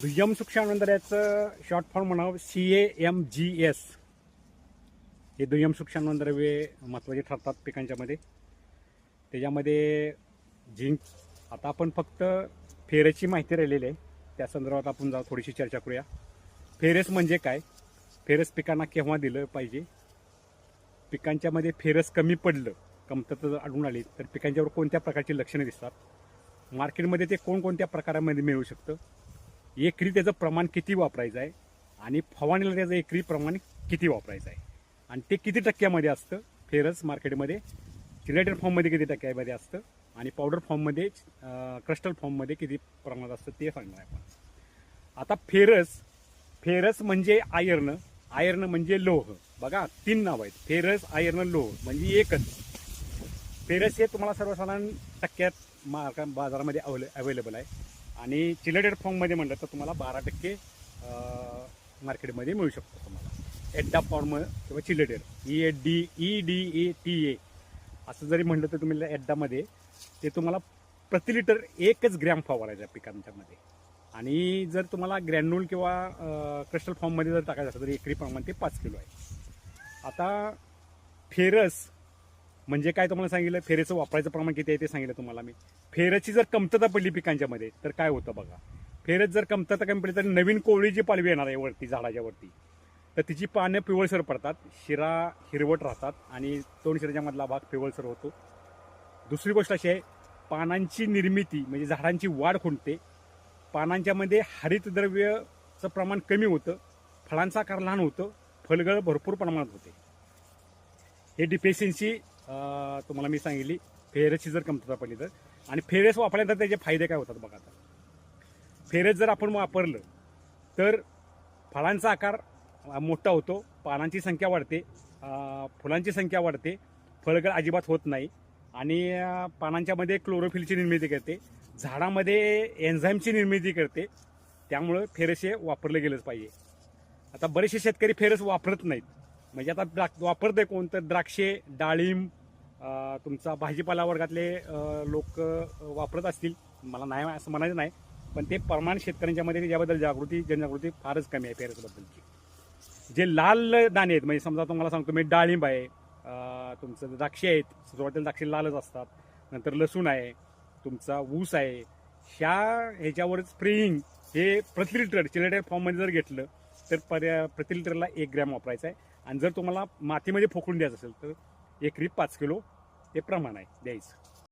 दुय्यम सूक्ष्मद्रव्याचं short form म्हणावं CAMGS. हे दुय्यम सूक्ष्मद्रव्ये महत्त्वाचे ठरतात पिकांच्यामध्ये. त्याच्यामध्ये झिंक. आता आपण फक्त फेरसची माहिती राहिलेली आहे, त्या संदर्भात आपण थोडीशी चर्चा करूया. फेरस म्हणजे काय, फेरस पिकांना केव्हा दिलं पाहिजे, पिकांच्यामध्ये फेरस कमी पडलं, कमतरता आढळून आली तर पिकांच्यावर कोणत्या प्रकारची लक्षणे दिसतात, मार्केटमध्ये ते कोणकोणत्या प्रकारामध्ये मिळू शकतं, एकरी त्याचं प्रमाण किती वापरायचं आहे आणि फवारणीला त्याचं एकरी प्रमाण किती वापरायचं आहे आणि ते किती टक्क्यामध्ये असतं. फेरस मार्केटमध्ये चिलेटेड फॉर्ममध्ये किती टक्क्यामध्ये असतं आणि पावडर फॉर्ममध्ये क्रिस्टल फॉर्ममध्ये किती प्रमाणात असतं ते सांगणार आहे आपण. आता फेरस म्हणजे आयर्न म्हणजे लोह. बघा, 3 नाव आहेत, फेरस, आयर्न, लोह, म्हणजे एकच. फेरस हे तुम्हाला सर्वसाधारण टक्क्यात बाजारामध्ये अवेलेबल आहे आणि चिलेटेड फॉर्ममध्ये म्हटलं तर तुम्हाला 12% मार्केटमध्ये मिळू शकतो. तुम्हाला एड्डा फॉर्म किंवा चिलेटेड EDA असं जरी म्हटलं तर तुम्ही एड्डामध्ये ते तुम्हाला प्रति लिटर 1 ग्रॅम फवारायचं आहे पिकांच्यामध्ये. आणि जर तुम्हाला ग्रॅन्युल किंवा क्रिस्टल फॉर्ममध्ये जर टाकायचं असेल तर एकरी प्रमाण ते 5 किलो आहे. आता फेरस म्हणजे काय तुम्हाला सांगितलं, फेरसचं वापरायचं प्रमाण किती आहे ते सांगितलं तुम्हाला मी. फेरसची जर कमतरता पडली पिकांच्यामध्ये तर काय होतं बघा. फेरस जर कमतरता कमी पडली तर नवीन कोवळी जी पालवी येणार आहे वरती झाडाच्या वरती, तर तिची पानं पिवळसर पडतात, शिरा हिरवट राहतात आणि तोंड शिराच्या मधला भाग पिवळसर होतो. दुसरी गोष्ट अशी आहे, पानांची निर्मिती म्हणजे झाडांची वाढ खुंटते, पानांच्यामध्ये हरितद्रव्याचं प्रमाण कमी होतं, फळांचा आकार लहान होतं, फलगळ भरपूर प्रमाणात होते. हे डिफिशियन्सी तुम्हाला मी सांगितली फेरसची जर कमतरता पडली तर. आणि फेरस वापरल्यानंतर त्याचे फायदे काय होतात बघा. आता फेरस जर आपण वापरलं तर फळांचा आकार मोठा होतो, पानांची संख्या वाढते, फुलांची संख्या वाढते, फळगळ अजिबात होत नाही आणि पानांच्यामध्ये क्लोरोफिलची निर्मिती करते, झाडामध्ये एन्झाईमची निर्मिती करते. त्यामुळं फेरस हे वापरलं गेलंच पाहिजे. आता बरेचसे शेतकरी फेरस वापरत नाहीत. म्हणजे आता वापरते कोण तर द्राक्षे, डाळिंब, तुमचा भाजीपाला वर्गातले लोक वापरत असतील, मला नाही असं म्हणायचं नाही, पण ते प्रमाण शेतकऱ्यांच्यामध्ये याबद्दल जनजागृती फारच कमी आहे फेरसबद्दलची. जे लाल दाणे आहेत, म्हणजे समजा तुम्हाला सांगतो मी, डाळिंब आहे, तुमचं द्राक्षे आहेत, सुरुवातीला द्राक्षे लालच असतात, नंतर लसूण आहे, तुमचा ऊस आहे, ह्याच्यावर स्प्रेइंग हे प्रति लिटर चिलेटेड फॉर्ममध्ये जर घेतलं तर प्रति लिटरला 1 ग्रॅम वापरायचा आहे. आणि जर तुम्हाला मातीमध्ये फोकून द्यायचं असेल तर एकरी 5 किलो हे प्रमाण आहे द्यायचं.